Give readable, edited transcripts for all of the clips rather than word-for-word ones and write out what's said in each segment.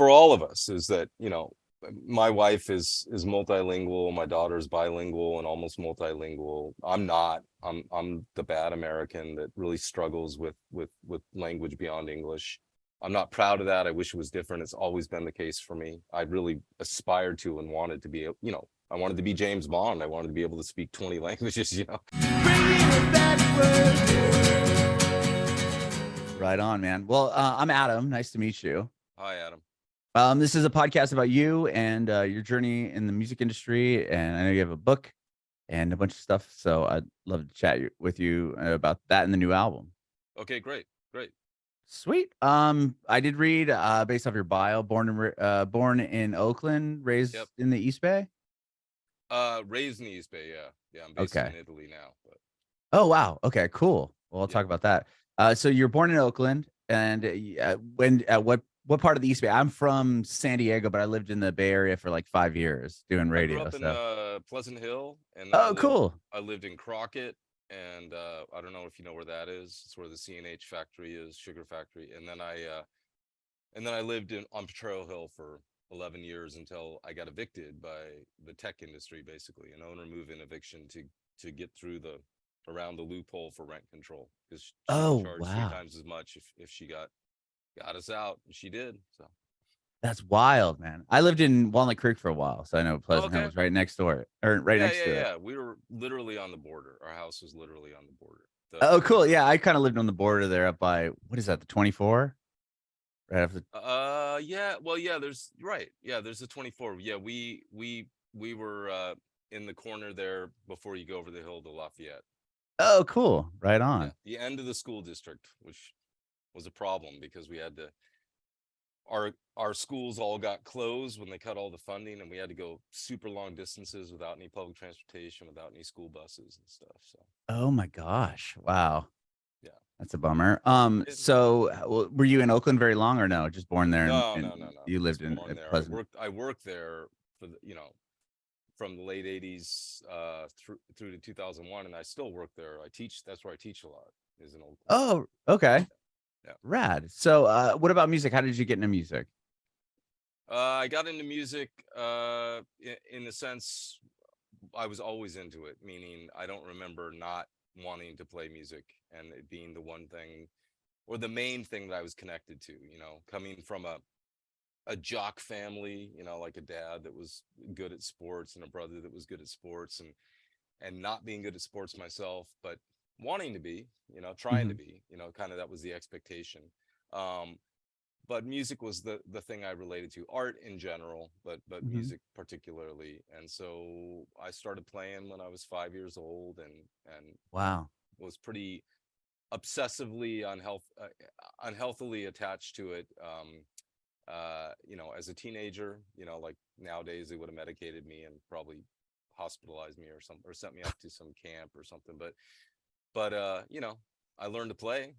for all of us is that, my wife is multilingual, my daughter's bilingual and almost multilingual. I'm not. I'm the bad American that really struggles with language beyond English. I'm not proud of that. I wish it was different. It's always been the case for me. I really aspired to and wanted to be, I wanted to be James Bond. I wanted to be able to speak 20 languages, Right on, man. Well, I'm Adam. Nice to meet you. Hi, Adam. This is a podcast about you and your journey in the music industry, and I know you have a book and a bunch of stuff. So I'd love to chat with you about that and the new album. Okay, great. Sweet. I did read based off your bio, born in Oakland, raised in the East Bay. Raised in the East Bay, yeah. I'm based in Italy now. But oh wow, okay, cool. Well, I'll talk about that. So you're born in Oakland, and what part of the East Bay? I'm from San Diego, but I lived in the Bay Area for like 5 years doing radio. I grew up in Pleasant Hill, and cool. I lived in Crockett, and I don't know if you know where that is. It's where the CNH factory is, sugar factory. And then I lived on Potrero Hill for 11 years until I got evicted by the tech industry, basically an owner move-in eviction to get through around the loophole for rent control, because she would charge 3 times as much if she got us out, and she did. So that's wild, man. I lived in Walnut Creek for a while, so I know Pleasant Hill was right next door, or next to it. Yeah, we were literally on the border. Our house was literally on the border. Oh, cool. Yeah, I kind of lived on the border there, up by, what is that, the 24? Right after. Yeah. Well, yeah. There's right. Yeah, there's the 24. Yeah, we were in the corner there before you go over the hill to Lafayette. Oh, cool. Right on. Yeah, the end of the school district, which was a problem because we had to. Our schools all got closed when they cut all the funding, and we had to go super long distances without any public transportation, without any school buses and stuff. So. Oh my gosh! Wow. Yeah, that's a bummer. So were you in Oakland very long, or no? Just born there? No. You lived in Pleasant. I worked there for from the late 80s through to 2001, and I still work there. I teach. That's where I teach a lot. Is in Oakland. Oh, okay. Yeah. Rad. So what about music? How did you get into music? I got into music in the sense I was always into it, meaning I don't remember not wanting to play music and it being the one thing or the main thing that I was connected to, coming from a jock family, like a dad that was good at sports and a brother that was good at sports, and not being good at sports myself, but wanting to be, trying to be, kind of that was the expectation. But music was the thing I related to, art in general, but music particularly. And so I started playing when I was 5 years old, and wow, was pretty obsessively unhealthily attached to it. As a teenager, like nowadays they would have medicated me and probably hospitalized me or sent me up to some camp or something. But I learned to play.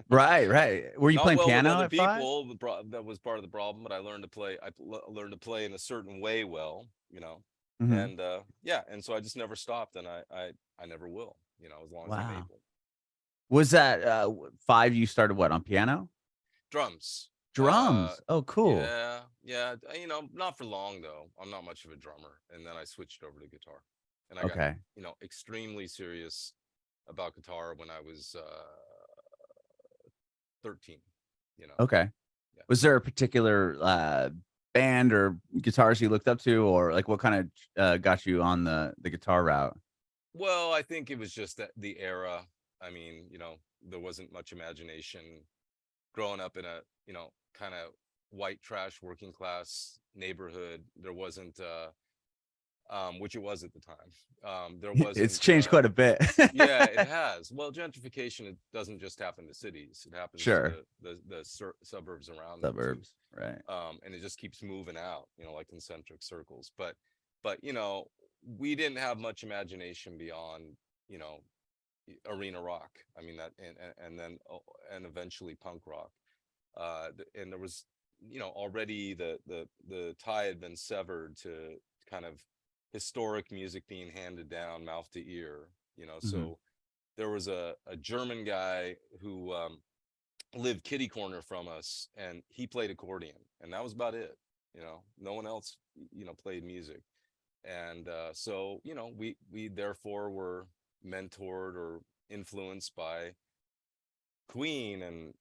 Right. Were you playing piano with other at people? 5? That was part of the problem. But I learned to play. I learned to play in a certain way. Well, and and so I just never stopped, and I never will. As long as I'm able. Was that 5? You started what, on piano? Drums. Oh, cool. Yeah. Not for long though. I'm not much of a drummer, and then I switched over to guitar, and I got extremely serious about guitar when I was 13. Okay. Yeah. Was there a particular band or guitarist you looked up to, or like what kind of got you on the guitar route? Well, I think it was just that the era. I mean, there wasn't much imagination growing up in a kind of white trash working class neighborhood. There wasn't which it was at the time. There wasn't. It's changed quite a bit. Yeah, it has. Well, gentrification, it doesn't just happen to cities. It happens to the suburbs around suburbs, right? And it just keeps moving out, like concentric circles. But we didn't have much imagination beyond, arena rock. I mean that, and eventually punk rock. And there was, already the tie had been severed to kind of historic music being handed down mouth to ear, so there was a German guy who lived kitty corner from us, and he played accordion, and that was about it. No one else, played music. And so, we therefore were mentored or influenced by Queen and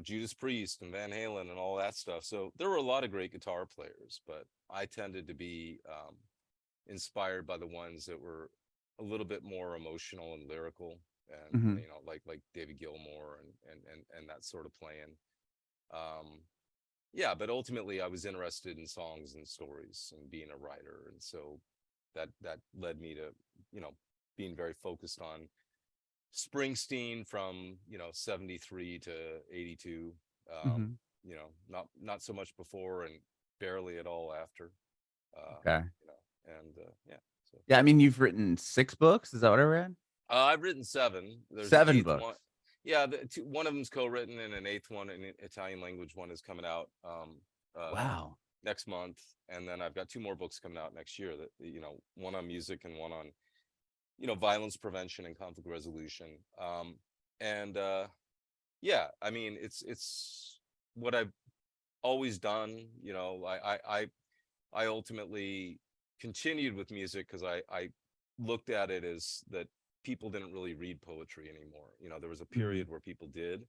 Judas Priest and Van Halen and all that stuff. So there were a lot of great guitar players, but I tended to be inspired by the ones that were a little bit more emotional and lyrical, and Hmm. like David Gilmour and that sort of playing. Um, yeah, but ultimately I was interested in songs and stories and being a writer, and so that led me to being very focused on Springsteen from 73 to 82. Hmm. Not so much before and barely at all after. Okay. And yeah. So Yeah, I mean, you've written 6 books. Is that what I read? I've written seven. There's an Seven eighth books. one. Yeah, one of them's co-written, and an eighth one, an Italian language one, is coming out Wow. next month. And then I've got two more books coming out next year. That one on music and one on violence prevention and conflict resolution. And yeah, I mean, it's what I've always done. I ultimately continued with music because I looked at it as that people didn't really read poetry anymore. There was a Hmm. period where people did,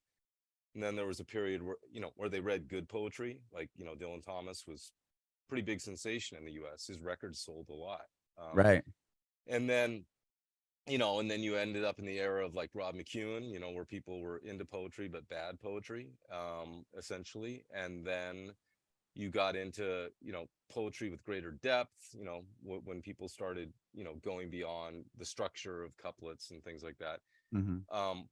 and then there was a period where they read good poetry. Like, Dylan Thomas was pretty big sensation in the US. His records sold a lot. Right. And then and then you ended up in the era of like Rob McEwen, where people were into poetry but bad poetry, essentially. And then you got into poetry with greater depth, when people started going beyond the structure of couplets and things like that. Hmm.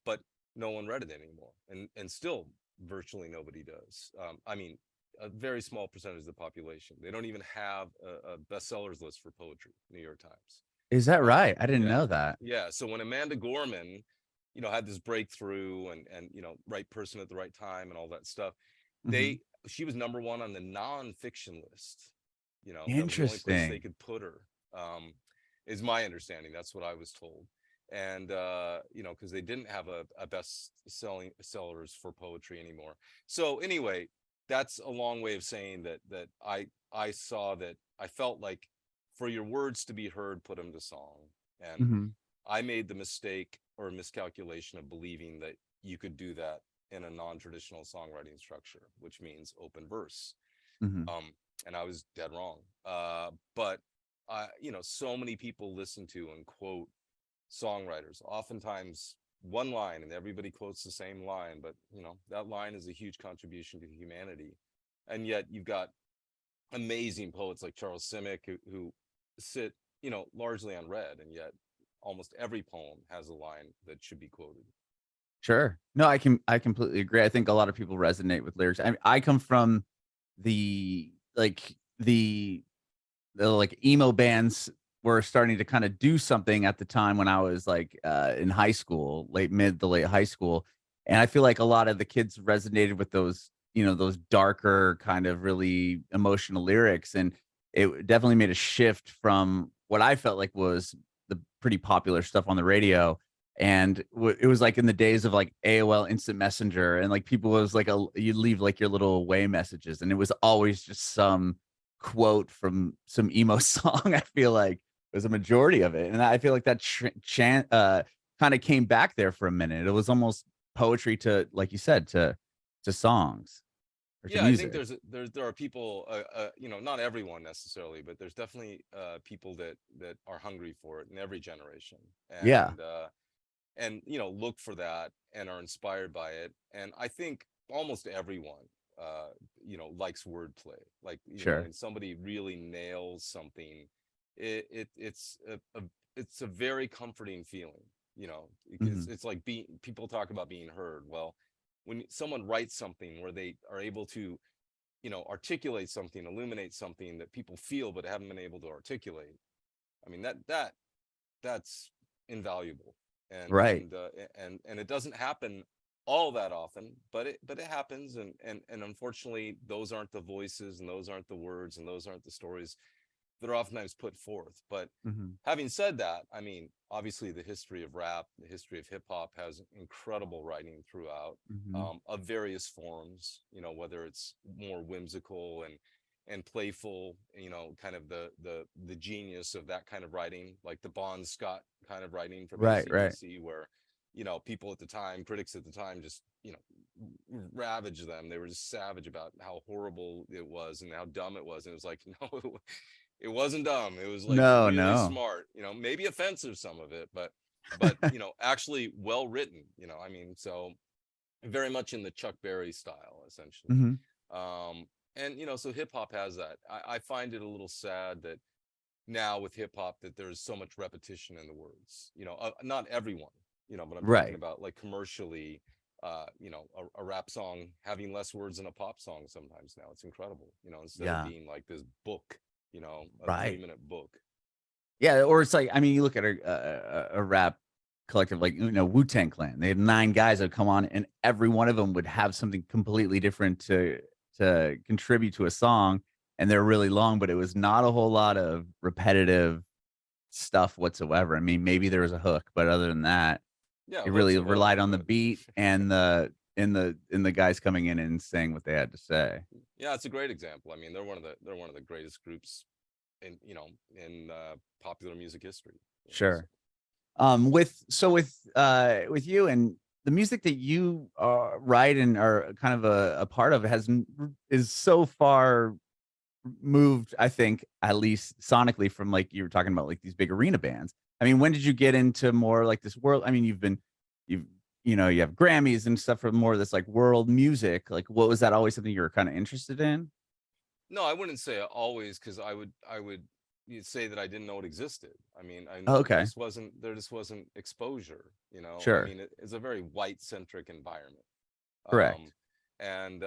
But no one read it anymore, and still virtually nobody does. I mean, a very small percentage of the population, they don't even have a bestsellers list for poetry, New York Times. Is that right? I didn't Yeah, know that. yeah. So when Amanda Gorman, had this breakthrough, and right person at the right time and all that stuff, Hmm. she was number one on the nonfiction list. That was the only place they Interesting. could put her. Is my understanding. That's what I was told. And because they didn't have a best selling sellers for poetry anymore. So anyway, that's a long way of saying that I saw that I felt like for your words to be heard, put them to song. And Hmm. I made the mistake or miscalculation of believing that you could do that in a non-traditional songwriting structure, which means open verse. Hmm. Um, and I was dead wrong. But so many people listen to and quote songwriters, oftentimes one line, and everybody quotes the same line, but that line is a huge contribution to humanity. And yet you've got amazing poets like Charles Simic who sit, largely unread, and yet almost every poem has a line that should be quoted. Sure. No, I completely agree. I think a lot of people resonate with lyrics. I come from the like the like emo bands were starting to kind of do something at the time when I was like in high school, late mid to late high school. And I feel like a lot of the kids resonated with those, those darker kind of really emotional lyrics. And it definitely made a shift from what I felt like was the pretty popular stuff on the radio. And it was like in the days of like AOL Instant Messenger, and like people was like you'd leave like your little away messages, and it was always just some quote from some emo song. I feel like was a majority of it, and I feel like that kind of came back there for a minute. It was almost poetry to, like you said, to songs or to Yeah, I think music. there are people, not everyone necessarily, but there's definitely people that are hungry for it in every generation, Yeah. and look for that and are inspired by it. And I think almost everyone likes wordplay. Like, Sure. when somebody really nails something, it's a very comforting feeling. Hmm. It's like being people talk about being heard. Well, when someone writes something where they are able to articulate something, illuminate something that people feel but haven't been able to articulate, I mean, that's invaluable. and Right. and uh, and it doesn't happen all that often, but it happens. And unfortunately, those aren't the voices, and those aren't the words, and those aren't the stories that are oftentimes put forth. But having said that, I mean, obviously the history of rap, the history of hip hop has incredible writing throughout, of various forms, you know, whether it's more whimsical and playful, you know, kind of the genius of that kind of writing, like the Bon Scott kind of writing from Right. AC/DC, where, you know, people at the time, critics at the time, just, you know, ravaged them. They were just savage about how horrible it was and how dumb it was. And it was like, no, it wasn't dumb. It was like really smart, you know, maybe offensive, some of it, but you know, actually well written, you know, I mean, so very much in the Chuck Berry style, essentially. And, you know, so hip hop has that. I find it a little sad that now with hip hop that there's so much repetition in the words, you know, not everyone, you know, but I'm talking about like commercially, you know, a rap song having less words than a pop song sometimes now. It's incredible, you know, instead of being like this book, you know, a 3-minute book. Yeah, or it's like, I mean, you look at a rap collective like, you know, Wu-Tang Clan. They had 9 guys that come on, and every one of them would have something completely different to contribute to a song, and they're really long, but it was not a whole lot of repetitive stuff whatsoever. I mean, maybe there was a hook, but other than that, it really relied on the beat and the guys coming in and saying what they had to say. Yeah, it's a great example. I mean, they're one of the greatest groups in, you know, in popular music history. Sure. With you and the music that you write and are kind of a part of is so far moved, I think, at least sonically, from like you were talking about, like these big arena bands. I mean, when did you get into more like this world? I mean, you know, you have Grammys and stuff for more of this like world music. Like, what was that always something you were kind of interested in? No, I wouldn't say always, because I would you'd say that I didn't know it existed. I mean, Oh, okay. there just wasn't exposure, you know. I Sure. mean, it's a very white centric environment. Correct. And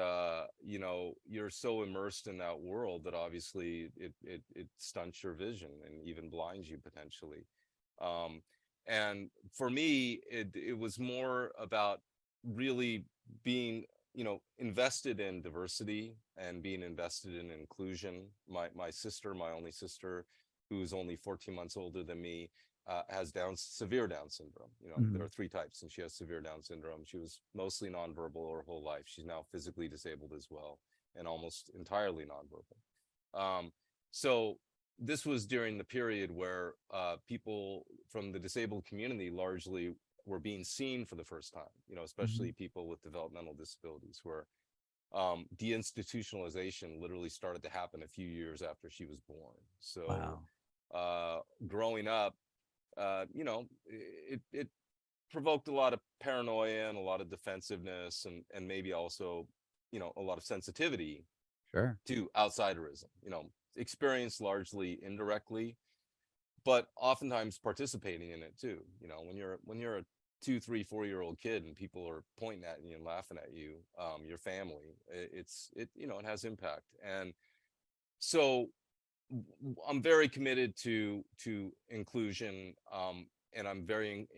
you know, you're so immersed in that world that obviously it stunts your vision and even blinds you potentially. And for me, it was more about really being, you know, invested in diversity and being invested in inclusion. My sister, my only sister, who's only 14 months older than me, has severe Down syndrome. You know, there are 3 types, and she has severe Down syndrome. She was mostly nonverbal her whole life. She's now physically disabled as well, and almost entirely nonverbal. So this was during the period where people from the disabled community largely were being seen for the first time, you know, especially people with developmental disabilities, where deinstitutionalization literally started to happen a few years after she was born. So growing up, you know, it provoked a lot of paranoia and a lot of defensiveness, and maybe also, you know, a lot of sensitivity to outsiderism, you know, experienced largely indirectly, but oftentimes participating in it too. You know, when you're a 2, 3, 4-year-old kid and people are pointing at you and laughing at you, your family, you know, it has impact. And so I'm very committed to inclusion, and I'm very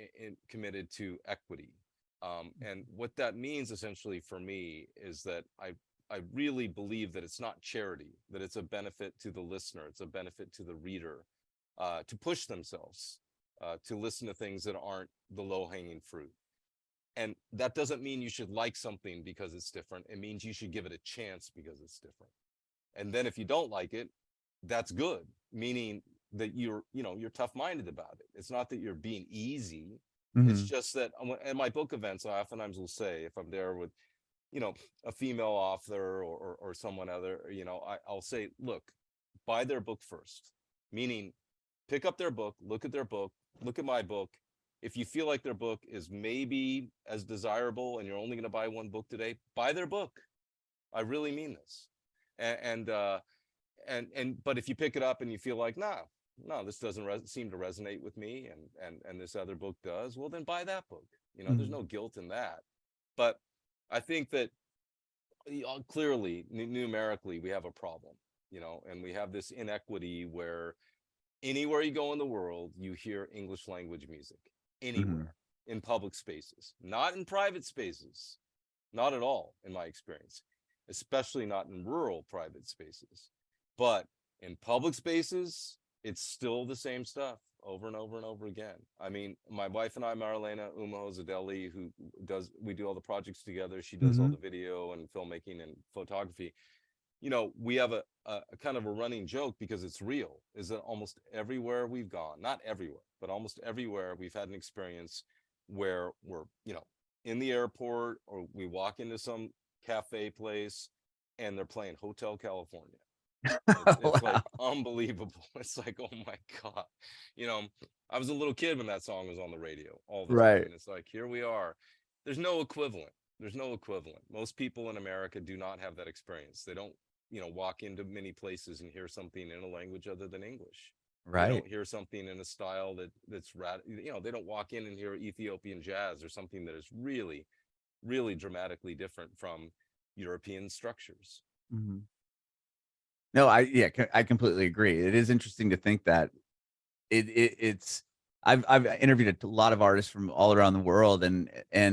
committed to equity. And what that means essentially for me is that I really believe that it's not charity, that it's a benefit to the listener, it's a benefit to the reader, to push themselves, to listen to things that aren't the low-hanging fruit. And that doesn't mean you should like something because it's different. It means you should give it a chance because it's different. And then if you don't like it, that's good, meaning that you're tough-minded about it. It's not that you're being easy. It's just that in my book events, I oftentimes will say, if I'm there with, you know, a female author or someone other, you know, I'll say, look, buy their book first, meaning pick up their book, look at their book, look at my book. If you feel like their book is maybe as desirable and you're only going to buy 1 book today, buy their book. I really mean this. But if you pick it up and you feel like, no, this doesn't seem to resonate with me, and this other book does, well, then buy that book. You know, there's no guilt in that. But I think that clearly, numerically, we have a problem, you know, and we have this inequity where anywhere you go in the world, you hear English language music, anywhere, in public spaces, not in private spaces, not at all, in my experience, especially not in rural private spaces. But In public spaces, it's still the same stuff over and over and over again. I mean, my wife and I, Marilena Umuhoza Delli, we do all the projects together. She does all Hmm. the video and filmmaking and photography. You know, we have a kind of a running joke, because it's real, is that almost everywhere we've gone, not everywhere, but almost everywhere, we've had an experience where we're, you know, in the airport, or we walk into some cafe place and they're playing Hotel California. It's Wow. like unbelievable. It's like, oh my God. You know, I was a little kid when that song was on the radio all the time. Right. And it's like, here we are. There's no equivalent. There's no equivalent. Most people in America do not have that experience. They don't, you know, walk into many places and hear something in a language other than English. They Right. don't hear something in a style you know, they don't walk in and hear Ethiopian jazz or something that is really, really dramatically different from European structures. Mhm. No, I completely agree. It is interesting to think that it's I've interviewed a lot of artists from all around the world, and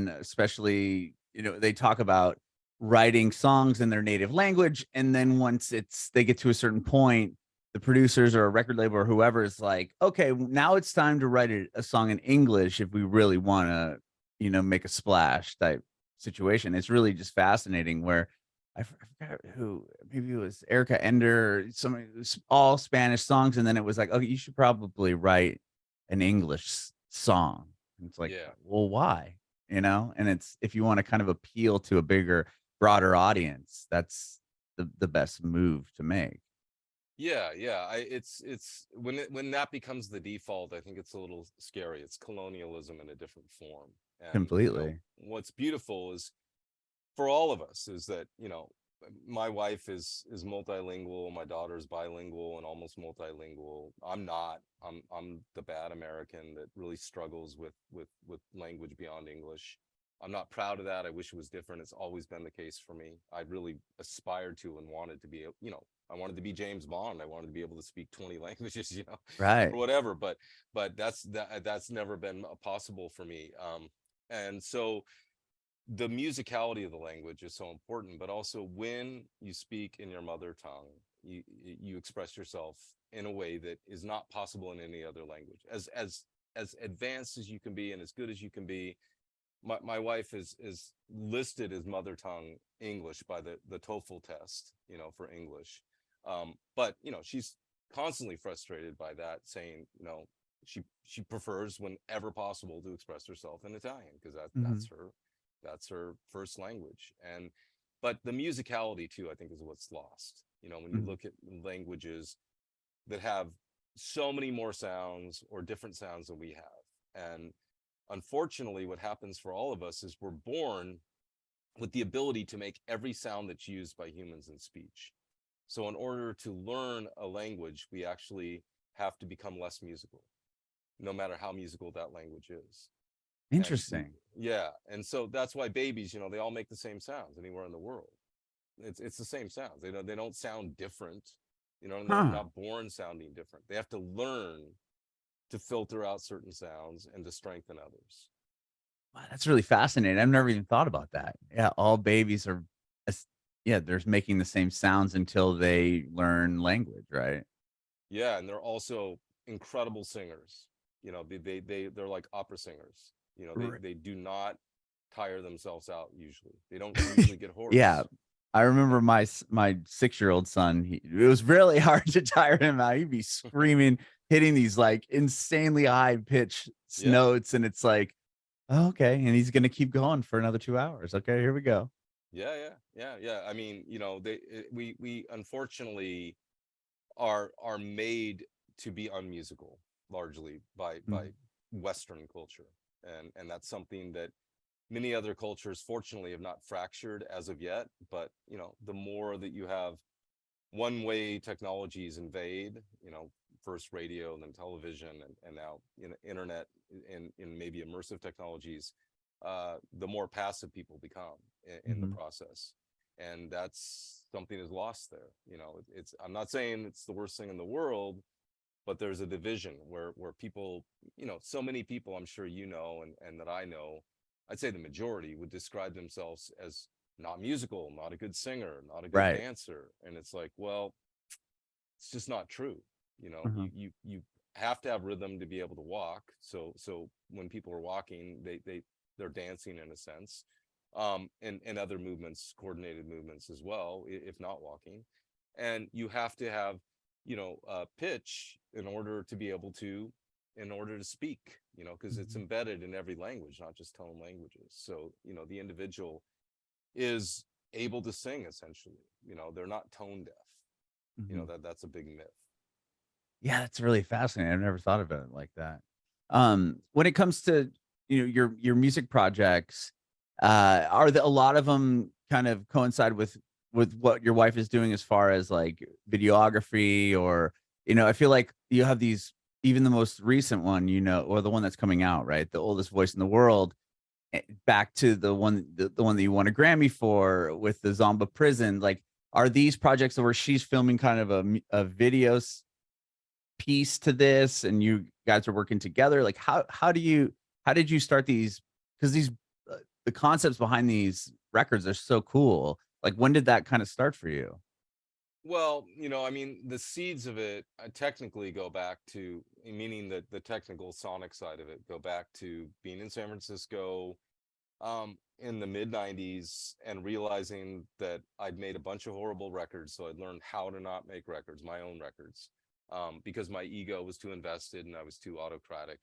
especially, they talk about writing songs in their native language, and then once they get to a certain point, the producers or a record label or whoever is like, okay, now it's time to write a song in English if we really want to, make a splash type situation. It's really just fascinating where I forgot who, maybe it was Erica Ender, or somebody, it was all Spanish songs, and then it was like, okay, you should probably write an English song. And it's like, Yeah. well, why? And it's, if you want to kind of appeal to a bigger, broader audience, that's the best move to make. Yeah, yeah. It's when that becomes the default, I think it's a little scary. It's colonialism in a different form. And Completely. what's beautiful is, for all of us, is that, my wife is multilingual, my daughter's bilingual and almost multilingual. I'm not. I'm the bad American that really struggles with language beyond English. I'm not proud of that. I wish it was different. It's always been the case for me. I really aspired to and wanted to be, I wanted to be James Bond. I wanted to be able to speak 20 languages, Right. or whatever. But that's never been possible for me. And so the musicality of the language is so important, but also when you speak in your mother tongue, you express yourself in a way that is not possible in any other language. As advanced as you can be and as good as you can be, my wife is listed as mother tongue English by the TOEFL test, for English. But she's constantly frustrated by that, saying, she prefers, whenever possible, to express herself in Italian, because Hmm. that's her first language. But the musicality too, I think, is what's lost. When you Hmm. look at languages that have so many more sounds or different sounds than we have. And unfortunately, what happens for all of us is we're born with the ability to make every sound that's used by humans in speech. So in order to learn a language, we actually have to become less musical, no matter how musical that language is. And Interesting. yeah, and so that's why babies, they all make the same sounds anywhere in the world. It's the same sounds. They don't sound different. And they're Huh. not born sounding different. They have to learn to filter out certain sounds and to strengthen others. Wow, that's really fascinating. I've never even thought about that. Yeah, all babies are, as- yeah, they're making the same sounds until they learn language, right? Yeah, and they're also incredible singers. They're like opera singers. They do not tire themselves out usually. They don't usually get Yeah, hoarse. I You remember know. my 6-year-old son. It was really hard to tire him out. He'd be screaming, hitting these like insanely high pitch Yeah. notes, and it's like, oh, okay, and he's gonna keep going for another 2 hours. Okay, here we go. Yeah, yeah, yeah, yeah. I mean, we unfortunately are made to be unmusical, largely by Mhm. Western culture, and that's something that many other cultures, fortunately, have not fractured as of yet. But the more that you have one-way technologies invade, first radio and then television, and now internet, and maybe immersive technologies, the more passive people become in the Mhm. process. And that's something is lost there. I'm not saying it's the worst thing in the world, but there's a division where people, so many people, I'm sure and that I know, I'd say the majority would describe themselves as not musical, not a good singer, not a good Right. dancer. And it's like, well, it's just not true. You know, Mhm. you have to have rhythm to be able to walk. So when people are walking, they're dancing in a sense, and other movements, coordinated movements as well, if not walking. And you have to have, pitch in order to be able to, in order to speak, because it's Mhm. embedded in every language, not just tone languages. So, the individual is able to sing essentially. They're not tone deaf. Mhm. That's a big myth. Yeah, that's really fascinating. I've never thought about it like that. When it comes to, your music projects, are a lot of them kind of coincide with what your wife is doing as far as like videography, or I feel like you have these, even the most recent one, or the one that's coming out, right? The oldest voice in the world, back to the one that you won a Grammy for with the Zomba Prison. Like, are these projects where she's filming kind of a video piece to this, and you guys are working together? Like, how did you start these? Because the concepts behind these records are so cool. Like, when did that kind of start for you? Well, I mean, the seeds of it technically go back to, meaning that the technical sonic side of it, go back to being in San Francisco, in the mid 90s, and realizing that I'd made a bunch of horrible records. So I learned how to not make records, my own records, because my ego was too invested and I was too autocratic.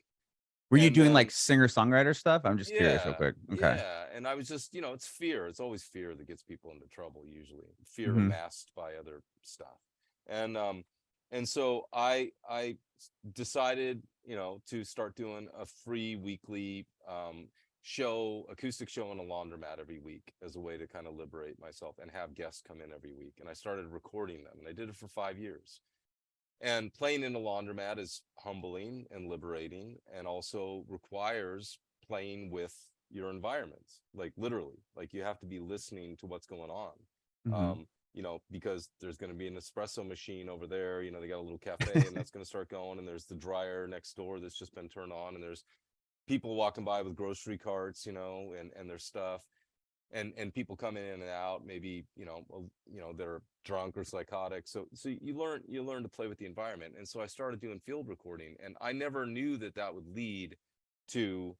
Were you And doing like then, singer-songwriter stuff? I'm just curious real yeah, quick. Okay. yeah. And I was just, it's fear. It's always fear that gets people into trouble, usually fear Mhm. masked by other stuff. And so I decided, to start doing a free weekly acoustic show in a laundromat every week, as a way to kind of liberate myself and have guests come in every week. And I started recording them, and I did it for 5 years. And playing in a laundromat is humbling and liberating, and also requires playing with your environment, like literally, like you have to be listening to what's going on. Mhm. Because there's going to be an espresso machine over there, they got a little cafe, and that's going to start going, and there's the dryer next door that's just been turned on, and there's people walking by with grocery carts, and their stuff, and people coming in and out, maybe, they're drunk or psychotic. So you learn to play with the environment. And so I started doing field recording, and I never knew that that would lead to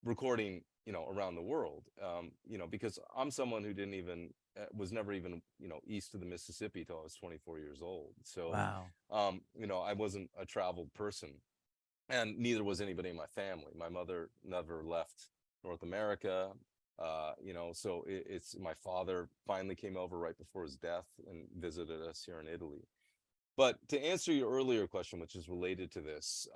recording, around the world. Because I'm someone who didn't even was never even, east of the Mississippi till I was 24 years old. So Wow. I wasn't a traveled person, and neither was anybody in my family. My mother never left North America. So it's my father finally came over right before his death and visited us here in Italy. But to answer your earlier question, which is related to this,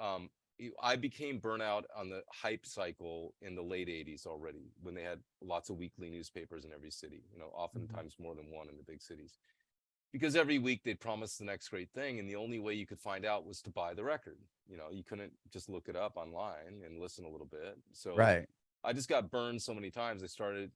I became burnout on the hype cycle in the late 80s already, when they had lots of weekly newspapers in every city, Mhm. oftentimes more than one in the big cities, because every week they'd promise the next great thing, and the only way you could find out was to buy the record. You couldn't just look it up online and listen a little bit. So Right. I just got burned so many times. I started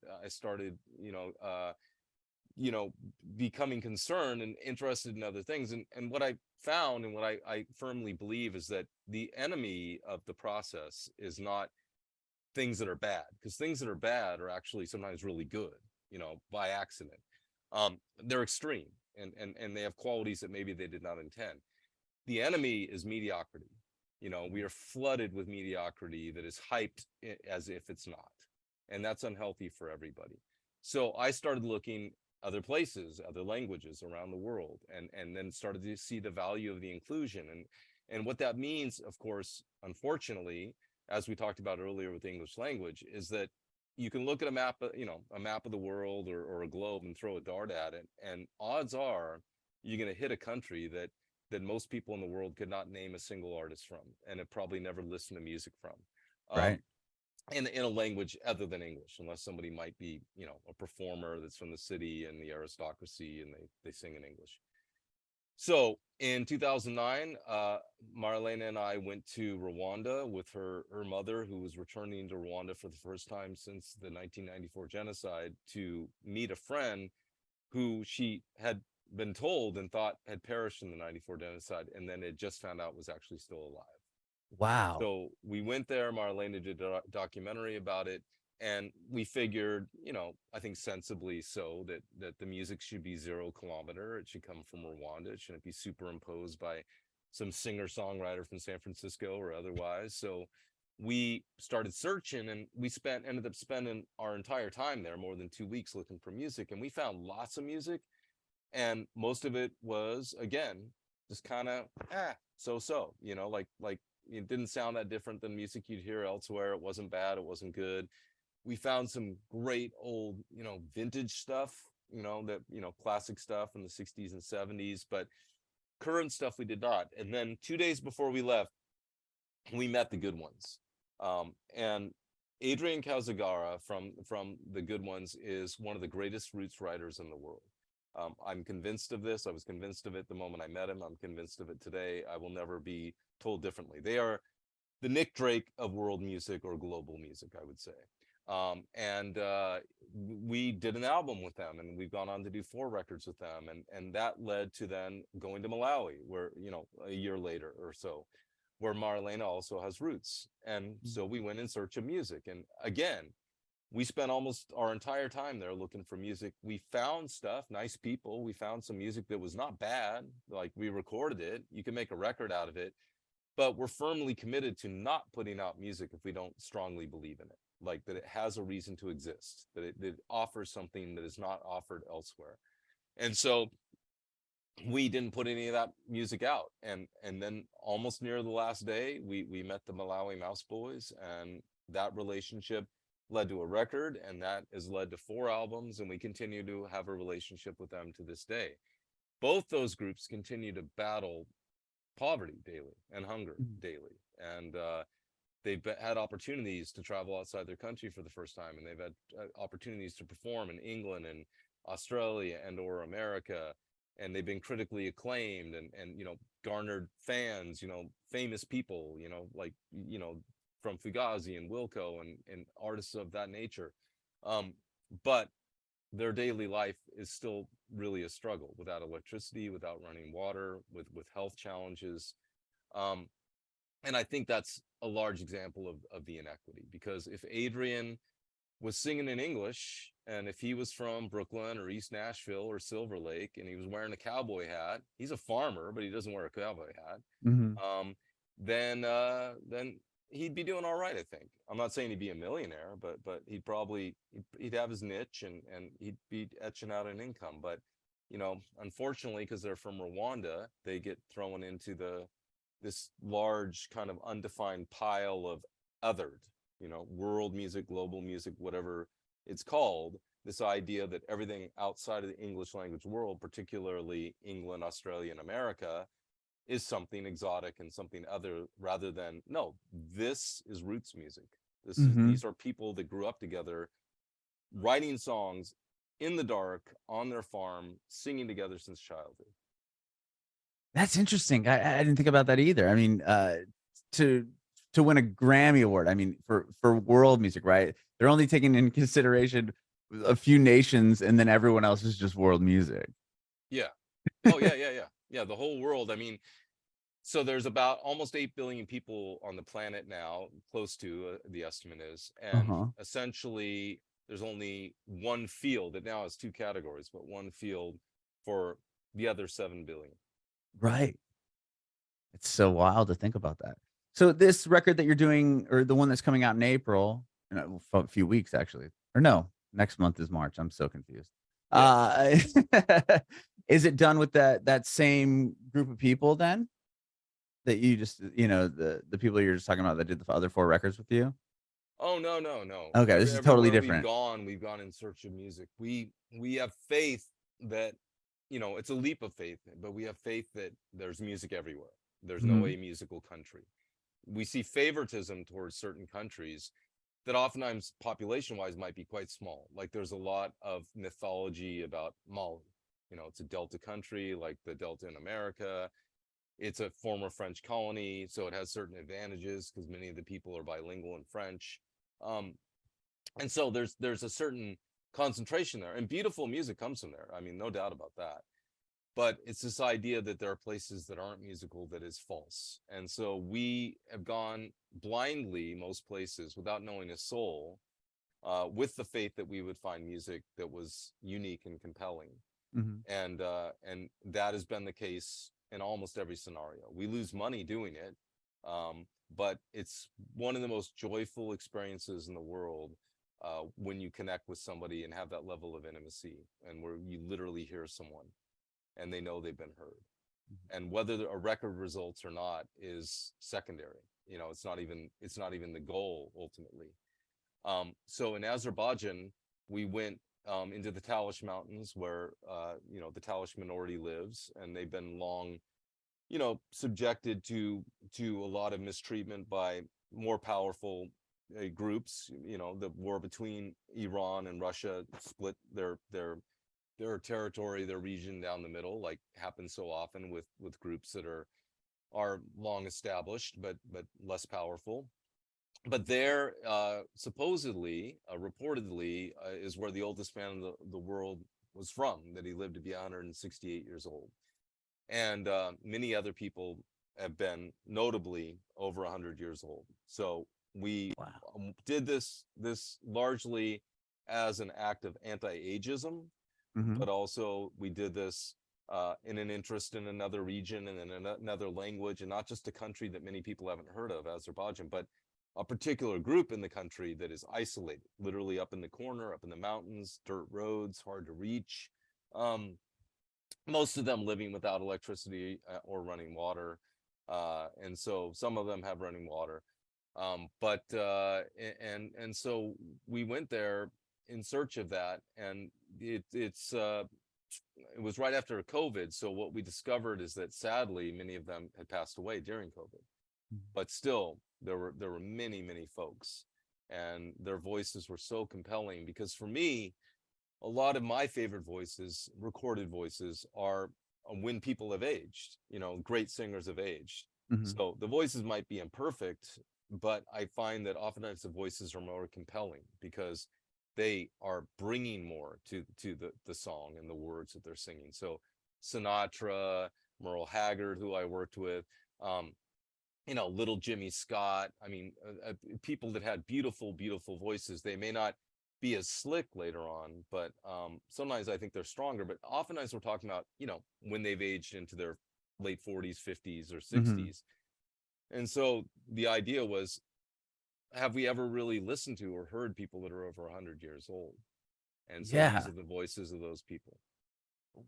becoming concerned and interested in other things. And what I found, and what I firmly believe, is that the enemy of the process is not things that are bad, because things that are bad are actually sometimes really good, by accident. They're extreme, and they have qualities that maybe they did not intend. The enemy is mediocrity. We are flooded with mediocrity that is hyped as if it's not, and that's unhealthy for everybody. So I started looking other places, other languages around the world, and then started to see the value of the inclusion, and what that means, of course, unfortunately, as we talked about earlier with the English language, is that you can look at a map of the world, or a globe, and throw a dart at it, and odds are you're going to hit a country that most people in the world could not name a single artist from, and have probably never listened to music from, um, Right. in a language other than English, unless somebody might be, a performer that's from the city and the aristocracy, and they sing in English. So in 2009, Marilena and I went to Rwanda with her mother, who was returning to Rwanda for the first time since the 1994 genocide, to meet a friend who she had been told and thought had perished in the 94 genocide, and then it just found out was actually still alive. Wow. So we went there. Marlena did a documentary about it. And we figured, I think sensibly so, that the music should be 0 kilometer. It should come from Rwanda. It shouldn't be superimposed by some singer-songwriter from San Francisco or otherwise. So we started searching, and we ended up spending our entire time there, more than 2 weeks, looking for music. And we found lots of music, and most of it was, again, just kind of so, like it didn't sound that different than music you'd hear elsewhere. It wasn't bad, it wasn't good. We found some great old, vintage stuff, classic stuff in the 60s and 70s, but current stuff we did not. And then 2 days before we left, we met the good ones. And Adrian Calzagara from the good ones is one of the greatest roots writers in the world. I'm convinced of this. I was convinced of it the moment I met him. I'm convinced of it today. I will never be told differently. They are the Nick Drake of world music, or global music, I would say. And we did an album with them, and we've gone on to do 4 records with them. And that led to then going to Malawi, where, a year later or so, where Marilena also has roots. And so we went in search of music. And again, we spent almost our entire time there looking for music. We found stuff, nice people. We found some music that was not bad. Like, we recorded it. You can make a record out of it. But we're firmly committed to not putting out music if we don't strongly believe in it. Like, that it has a reason to exist, that it offers something that is not offered elsewhere. And so we didn't put any of that music out. And then almost near the last day, we met the Malawi Mouse Boys, and that relationship led to a record, and that has led to 4 albums, and we continue to have a relationship with them to this day. Both those groups continue to battle poverty daily and hunger daily, and they've had opportunities to travel outside their country for the first time, and they've had opportunities to perform in England and Australia and or America, and they've been critically acclaimed and garnered fans, famous people, like from Fugazi and Wilco and artists of that nature. But their daily life is still really a struggle, without electricity, without running water, with health challenges. And I think that's a large example of the inequity, because if Adrian was singing in English, and if he was from Brooklyn or East Nashville or Silver Lake, and he was wearing a cowboy hat, he's a farmer, but he doesn't wear a cowboy hat. Then he'd be doing all right, I think. I'm not saying he'd be a millionaire, but he'd have his niche, and he'd be etching out an income. But unfortunately, because they're from Rwanda, they get thrown into this large kind of undefined pile of othered, world music, global music, whatever it's called. This idea that everything outside of the English language world, particularly England, Australia, and America, is something exotic and something other, rather than, no, this is roots music. These are people that grew up together, writing songs in the dark on their farm, singing together since childhood. That's interesting. I didn't think about that either. I mean, to win a Grammy Award, I mean, for world music, right? They're only taking in consideration a few nations, and then everyone else is just world music. Yeah. Oh, yeah. The whole world. I mean, so there's about almost 8 billion people on the planet now, close to the estimate is. And essentially, there's only one field that now has 2 categories, but one field for the other 7 billion. Right. It's so wild to think about that. So this record that you're doing, or the one that's coming out in April, in a few weeks actually, or no, next month is March. I'm so confused. Yeah. Is it done with that same group of people then? That you just, the people you're just talking about that did the other 4 records with you? Oh, no. Okay, this is totally different. We've gone in search of music. We have faith that, it's a leap of faith, but we have faith that there's music everywhere. There's no amusical country. We see favoritism towards certain countries that oftentimes population-wise might be quite small. Like, there's a lot of mythology about Mali. It's a Delta country, like the Delta in America. It's a former French colony, so it has certain advantages because many of the people are bilingual in French. And so there's a certain concentration there, and beautiful music comes from there. I mean, no doubt about that. But it's this idea that there are places that aren't musical that is false. And so we have gone blindly most places without knowing a soul with the faith that we would find music that was unique and compelling. Mhm. And that has been the case in almost every scenario. We lose money doing it, but it's one of the most joyful experiences in the world when you connect with somebody and have that level of intimacy, and where you literally hear someone and they know they've been heard. And whether a record results or not is secondary. You know, it's not even the goal ultimately. So in Azerbaijan, we went into the Talysh Mountains, where the Talysh minority lives, and they've been long, subjected to a lot of mistreatment by more powerful groups. The war between Iran and Russia split their territory, their region down the middle, like happens so often with groups that are long established but less powerful. But there, supposedly, reportedly, is where the oldest man in the world was from, that he lived to be 168 years old. And many other people have been notably over 100 years old. So we did this largely as an act of anti-ageism, Mhm. but also we did this in an interest in another region and in another language, and not just a country that many people haven't heard of, Azerbaijan, but a particular group in the country that is isolated, literally up in the corner, up in the mountains, dirt roads, hard to reach. Most of them living without electricity or running water. And so some of them have running water. And so we went there in search of that, and it was right after COVID. So what we discovered is that sadly many of them had passed away during COVID, but still there were many folks, and their voices were so compelling. Because for me, a lot of my favorite voices, recorded voices, are when people have aged. Great singers have aged. Mhm. So the voices might be imperfect, but I find that oftentimes the voices are more compelling because they are bringing more to the song and the words that they're singing. So Sinatra, Merle Haggard, who I worked with, little Jimmy Scott. I mean, people that had beautiful voices. They may not be as slick later on, but sometimes I think they're stronger. But oftentimes we're talking about, when they've aged into their late 40s, 50s, or Mhm. 60s. And so the idea was, have we ever really listened to or heard people that are over 100 years old? And so these Yeah. are the voices of those people.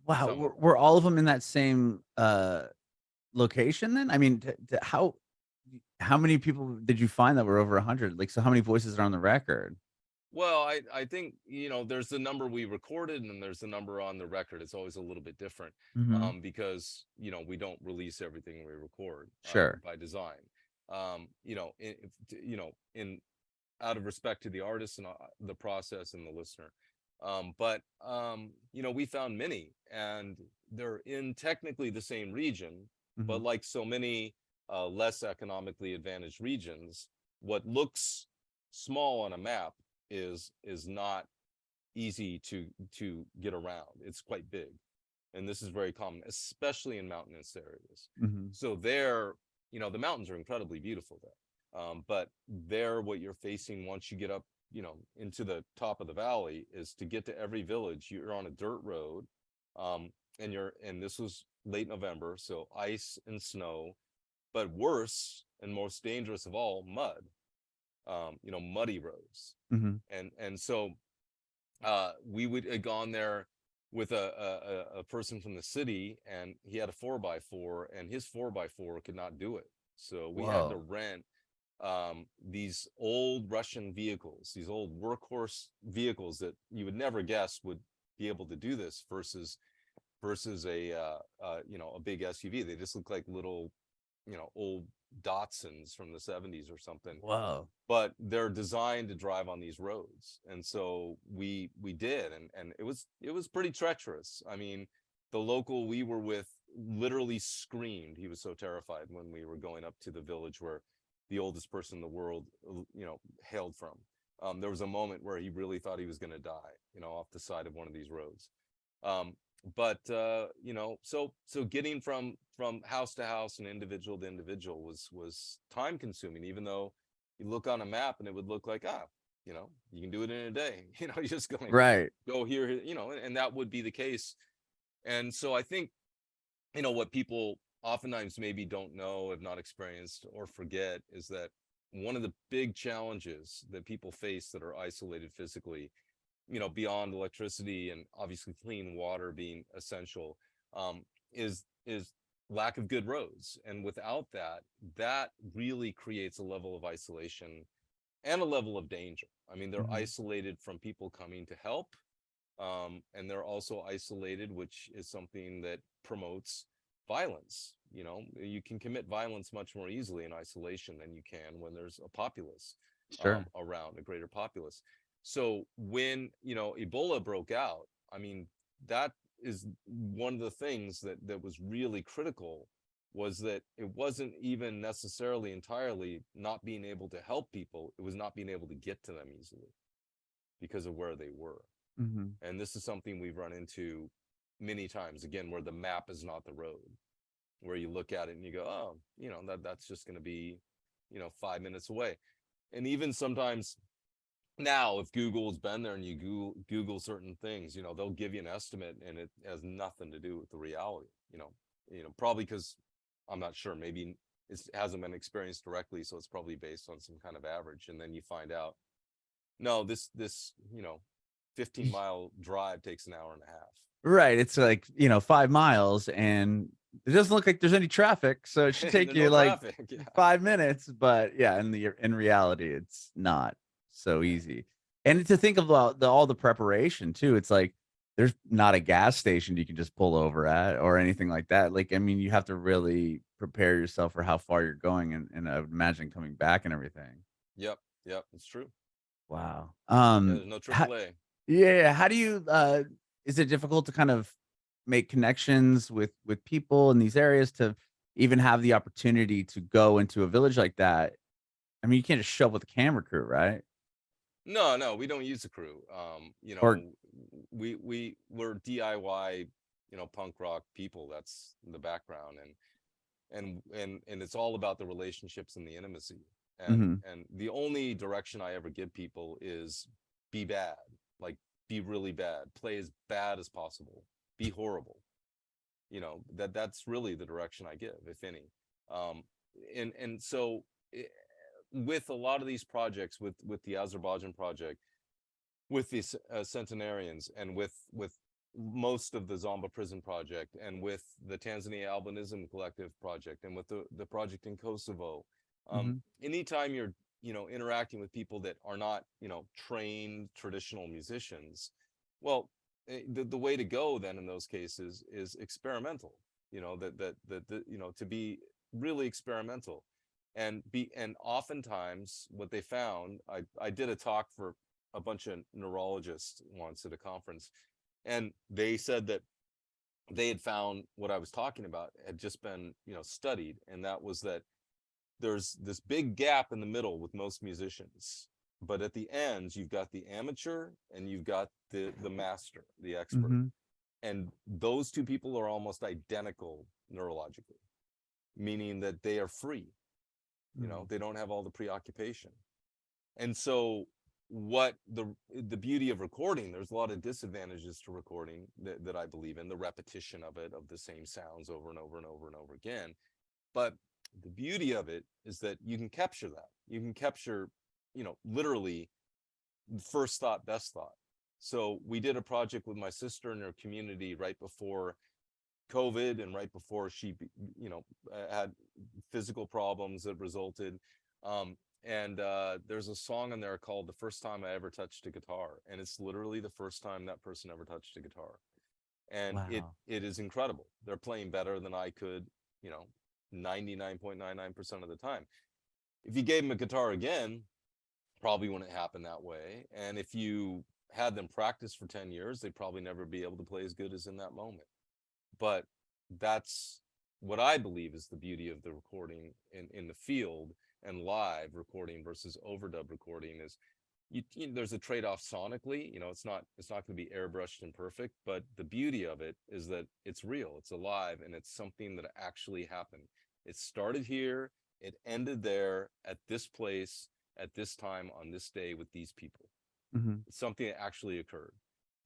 Wow. Some of Were all of them in that same location then? I mean, how many people did you find that were over 100? Like, so how many voices are on the record? Well, I think, there's the number we recorded and there's the number on the record. It's always a little bit different, Mhm. because, we don't release everything we record Sure. by design. In out of respect to the artist and the process and the listener. We found many, and they're in technically the same region, but Mhm. like so many less economically advantaged regions, what looks small on a map is not easy to get around. It's quite big, and this is very common, especially in mountainous areas. Mhm. So there, the mountains are incredibly beautiful there, but there, what you're facing once you get up, into the top of the valley, is to get to every village. You're on a dirt road, and this was late November, so ice and snow, but worse and most dangerous of all, mud. Muddy roads. Mhm. And so we would have gone there with a person from the city, and he had a 4x4, and his 4x4 could not do it. So we had to Whoa. rent these old Russian vehicles, these old workhorse vehicles that you would never guess would be able to do this, versus a big SUV. They just look like little, old Datsuns from the 70s or something, Whoa. but they're designed to drive on these roads. And so we did, and it was pretty treacherous. I mean, the local we were with literally screamed. He was so terrified when we were going up to the village where the oldest person in the world hailed from. There was a moment where he really thought he was going to die, off the side of one of these roads. So getting from house to house and individual to individual was time consuming, even though you look on a map and it would look like, you can do it in a day. You just Right. go here, and that would be the case. And so I think, what people oftentimes maybe don't know, have not experienced, or forget is that one of the big challenges that people face that are isolated physically, beyond electricity and obviously clean water being essential, is lack of good roads. And without that, that really creates a level of isolation and a level of danger. I mean, they're Mhm. isolated from people coming to help, and they're also isolated, which is something that promotes violence. You can commit violence much more easily in isolation than you can when there's a populace Sure. around, a greater populace. So when Ebola broke out, I mean, that is one of the things that was really critical, was that it wasn't even necessarily entirely not being able to help people, it was not being able to get to them easily because of where they were. Mhm. And this is something we've run into many times, again, where the map is not the road, where you look at it and you go, oh, that's just going to be 5 minutes away. And even sometimes now, if Google's been there and you Google certain things, they'll give you an estimate and it has nothing to do with the reality. Probably because, I'm not sure, maybe it hasn't been experienced directly, so it's probably based on some kind of average. And then you find out, no, this 15-mile drive takes an hour and a half. Right. It's like, 5 miles, and it doesn't look like there's any traffic, so it should take There's you no like traffic. Yeah. 5 minutes. But yeah, in reality, it's not so easy. And to think about all the preparation too, it's like there's not a gas station you can just pull over at or anything like that. Like, I mean, you have to really prepare yourself for how far you're going, and I would imagine coming back and everything. Yep. Yep. It's true. Wow. Yeah. There's no How, AAA. yeah, how do you is it difficult to kind of make connections with people in these areas to even have the opportunity to go into a village like that? I mean, you can't just show up with a camera crew, right? No, we don't use a crew. Or We're DIY, punk rock people. That's the background, and it's all about the relationships and the intimacy. And mhm, and the only direction I ever give people is be bad, like be really bad, play as bad as possible, be horrible. That's really the direction I give, if any. Um, and so with a lot of these projects, with the Azerbaijan project, with the centenarians, and with most of the Zomba Prison Project, and with the Tanzania Albinism Collective Project, and with the project in Kosovo. mhm, Anytime you're interacting with people that are not trained traditional musicians, well, the way to go then in those cases is experimental. To be really experimental, and oftentimes what they found, I did a talk for a bunch of neurologists once at a conference, and they said that they had found what I was talking about had just been studied, and that was that there's this big gap in the middle with most musicians, but at the ends you've got the amateur and you've got the master, the expert, mhm, and those two people are almost identical neurologically, meaning that they are free. mm, They don't have all the preoccupation. And so what the beauty of recording, there's a lot of disadvantages to recording that I believe in, the repetition of it, of the same sounds over and over and over and over again. But the beauty of it is that you can capture that. You can capture, literally first thought, best thought. So we did a project with my sister in her community right before COVID, and right before she, had physical problems that resulted. And there's a song in there called "The First Time I Ever Touched a Guitar," and it's literally the first time that person ever touched a guitar, and it wow. it is incredible. They're playing better than I could, 99.99% of the time. If you gave them a guitar again, probably wouldn't happen that way. And if you had them practice for 10 years, they'd probably never be able to play as good as in that moment. But that's what I believe is the beauty of the recording in the field, and live recording versus overdub recording is there's a trade-off sonically. It's not going to be airbrushed and perfect, but the beauty of it is that it's real, it's alive, and it's something that actually happened. It started here, it ended there at this place, at this time on this day with these people. Mhm. It's something that actually occurred.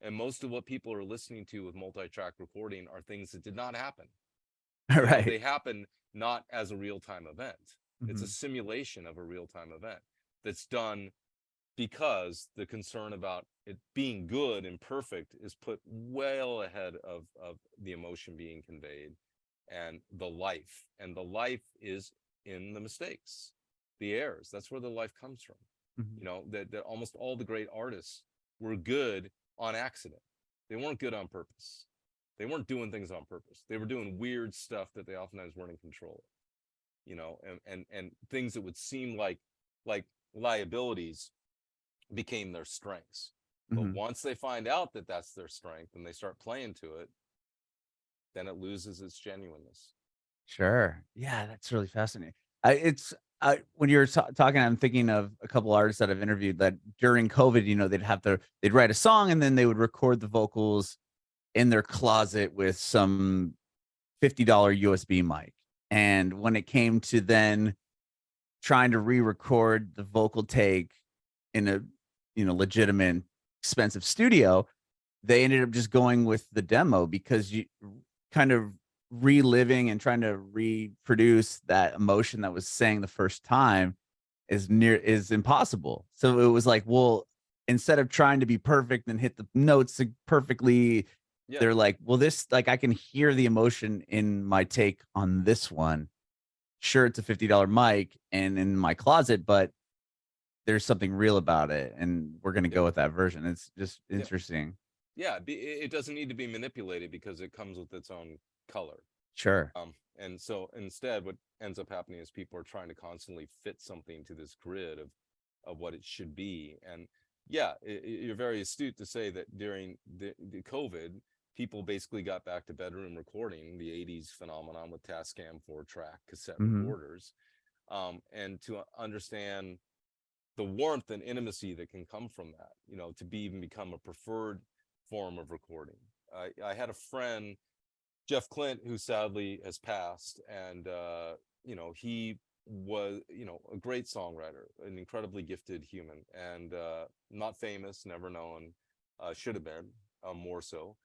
And most of what people are listening to with multi-track recording are things that did not happen. Right. They happen not as a real-time event. It's a Mhm. simulation of a real-time event that's done because the concern about it being good and perfect is put well ahead of the emotion being conveyed and the life. And the life is in the mistakes, the errors. That's where the life comes from. Mhm. That almost all the great artists were good on accident. They weren't good on purpose. They weren't doing things on purpose. They were doing weird stuff that they oftentimes weren't in control of, and things that would seem like liabilities became their strengths. But Mhm. once they find out that that's their strength and they start playing to it, then it loses its genuineness. Sure. Yeah, that's really fascinating. It's when you're talking, I'm thinking of a couple artists that I've interviewed that during COVID, they'd write a song and then they would record the vocals in their closet with some $50 USB mic. And when it came to then trying to re-record the vocal take in a legitimate expensive studio, they ended up just going with the demo because you kind of reliving and trying to reproduce that emotion that was sang the first time is impossible. So it was like, well, instead of trying to be perfect and hit the notes perfectly, Yeah. they're like, well, this, like, I can hear the emotion in my take on this one. Sure, it's a $50 mic and in my closet, but there's something real about it, and we're gonna Yep. go with that version. It's just Yep. interesting. Yeah. It doesn't need to be manipulated because it comes with its own color. Sure. And so instead, what ends up happening is people are trying to constantly fit something to this grid of what it should be. And yeah, you're very astute to say that during the COVID, people basically got back to bedroom recording, the 80s phenomenon with Tascam 4-track cassette Mhm. recorders, and to understand the warmth and intimacy that can come from that, to be even become a preferred form of recording. I had a friend, Jeff Clint, who sadly has passed, and he was, a great songwriter, an incredibly gifted human, and not famous, never known, should have been, more so.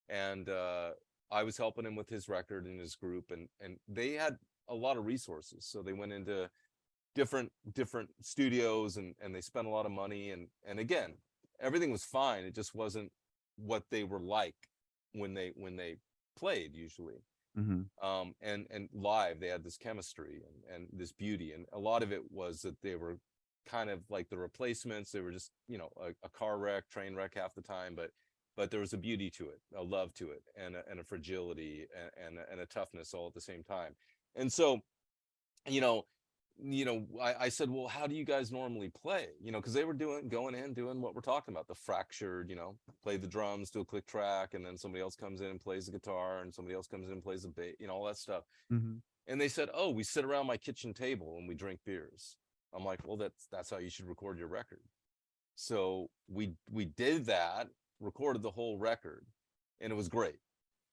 And I was helping him with his record and his group, and they had a lot of resources, so they went into different studios, and they spent a lot of money, and again, everything was fine. It just wasn't what they were like when they played usually. Mhm. And live they had this chemistry and this beauty, and a lot of it was that they were kind of like the replacements. They were just a car wreck, train wreck half the time, but there was a beauty to it, a love to it, and a fragility, and a toughness all at the same time. And so you know I said, well, how do you guys normally play? Because they were going in doing what we're talking about, the fractured, play the drums, do a click track, and then somebody else comes in and plays the guitar, and somebody else comes in and plays the bass, all that stuff. Mhm. And they said, oh, we sit around my kitchen table and we drink beers. I'm like, well, that's how you should record your record. So we did that, recorded the whole record, and it was great.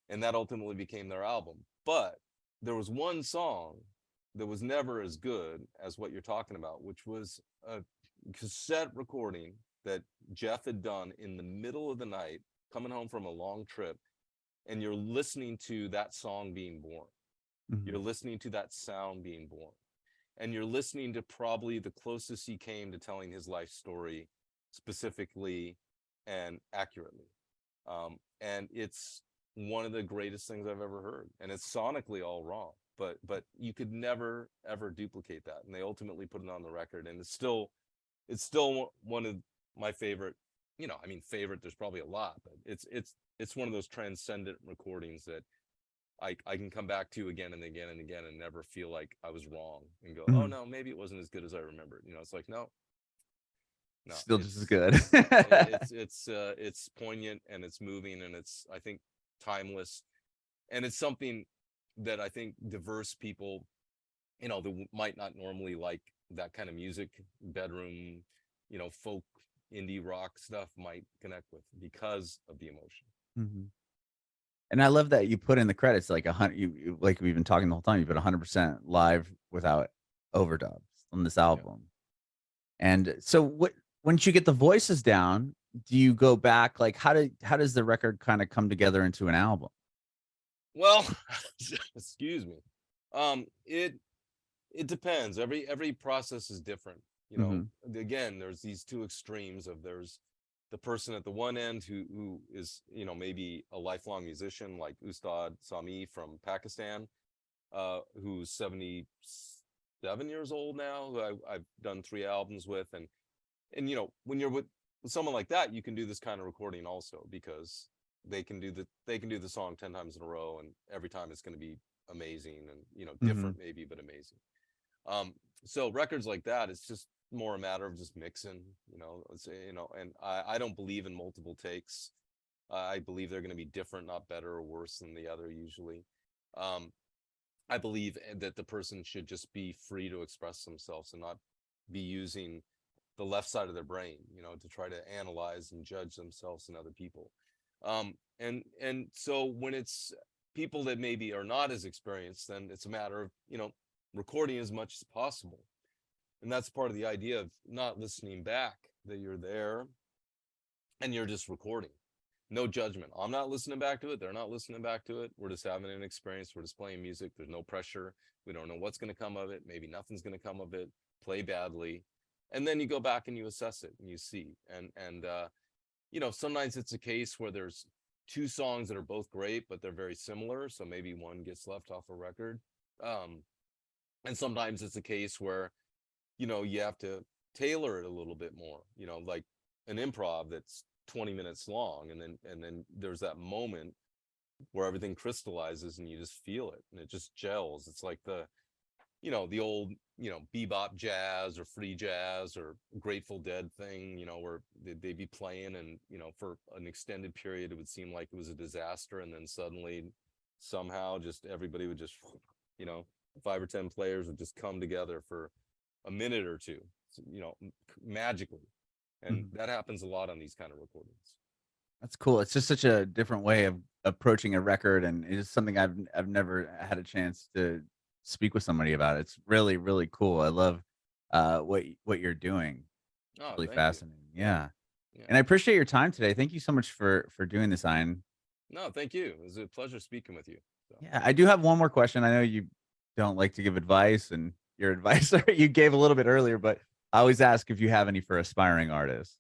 And that ultimately became their album. But there was one song that was never as good as what you're talking about, which was a cassette recording that Jeff had done in the middle of the night, coming home from a long trip, and you're listening to that song being born. You're Mhm. listening to that sound being born. And you're listening to probably the closest he came to telling his life story specifically and accurately. And it's one of the greatest things I've ever heard. And it's sonically all wrong, but you could never ever duplicate that. And they ultimately put it on the record, and it's still one of my favorite. I mean, favorite. There's probably a lot, but it's one of those transcendent recordings that I can come back to again and again and again and never feel like I was wrong and go, oh Mhm. no, maybe it wasn't as good as I remembered. It's like, no, no, Still just as good. it's poignant, and it's moving, and it's, I think, timeless, and it's something that I think diverse people, that might not normally like that kind of music, bedroom, folk, indie rock stuff, might connect with because of the emotion. Mhm. And I love that you put in the credits like like we've been talking the whole time, you put 100% live without overdubs on this Yeah. album. And so once you get the voices down, do you go back? Like, how does the record kind of come together into an album? Well, excuse me. It depends. Every process is different. You know, again, there's these two extremes of there's the person at the one end who is, you know, maybe a lifelong musician like Ustad Saami from Pakistan, who's 77 years old now, who I've done 3 albums with. And you know, when you're with someone like that, you can do this kind of recording also, because they can do the song 10 times in a row, and every time it's going to be amazing, and you know, different maybe, but amazing. So records like that, it's just more a matter of just mixing, you know. You know, and I don't believe in multiple takes. I believe they're going to be different, not better or worse than the other usually. I believe that the person should just be free to express themselves and not be using the left side of their brain, you know, to try to analyze and judge themselves and other people. And so when it's people that maybe are not as experienced, then it's a matter of, you know, recording as much as possible. And that's part of the idea of not listening back, that you're there and you're just recording. No judgment. I'm not listening back to it. They're not listening back to it. We're just having an experience. We're just playing music. There's no pressure. We don't know what's going to come of it. Maybe nothing's going to come of it. Play badly. And then you go back and you assess it and you see. And you know, sometimes it's a case where there's 2 songs that are both great, but they're very similar. So maybe one gets left off a record. And sometimes it's a case where, you know, you have to tailor it a little bit more, you know, like an improv that's 20 minutes long, and then there's that moment where everything crystallizes and you just feel it and it just gels. It's like the, you know, the old, you know, bebop jazz or free jazz or Grateful Dead thing, you know, where they'd be playing, and you know, for an extended period it would seem like it was a disaster, and then suddenly somehow just everybody would just, you know, 5 or 10 players would just come together for a minute or two, you know, magically. And that happens a lot on these kind of recordings. That's cool. It's just such a different way of approaching a record, and it's something I've never had a chance to speak with somebody about. It's really, really cool. I love what you're doing. It's Oh, really thank you. fascinating. Yeah. Yeah. And I appreciate your time today. Thank you so much for doing this, Ian. No, thank you. It was a pleasure speaking with you. So. Yeah, I do have one more question. I know you don't like to give advice, and your advice you gave a little bit earlier, but I always ask if you have any for aspiring artists.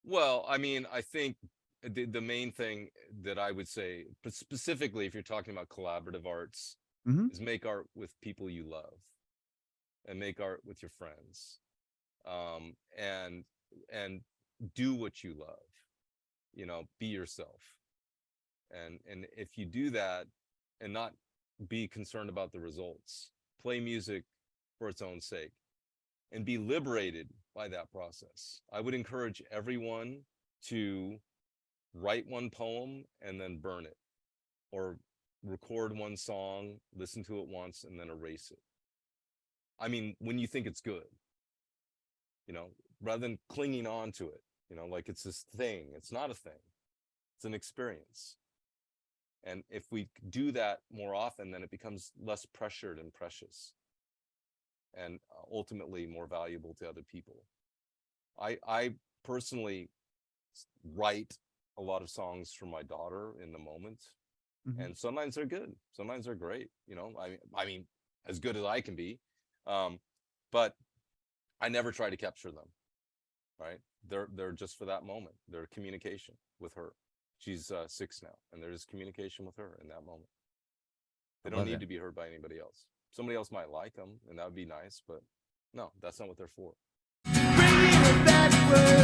Well, I mean, I think the main thing that I would say, but specifically if you're talking about collaborative arts, is make art with people you love, and make art with your friends, and do what you love. You know, be yourself, and if you do that and not be concerned about the results, play music for its own sake, and be liberated by that process. I would encourage everyone to write one poem and then burn it, or record one song, listen to it once, and then erase it. I mean, when you think it's good, you know, rather than clinging on to it, you know, like it's this thing. It's not a thing. It's an experience. And if we do that more often, then it becomes less pressured and precious, and ultimately more valuable to other people. I personally write a lot of songs for my daughter in the moment, and sometimes they're good, sometimes they're great. You know, I mean, as good as I can be, but I never try to capture them. Right? They're just for that moment. They're communication with her. She's 6 now, and there's communication with her in that moment. They don't need to be heard by anybody else. Somebody else might like them, and that would be nice, but no, that's not what they're for. Bringing it backward.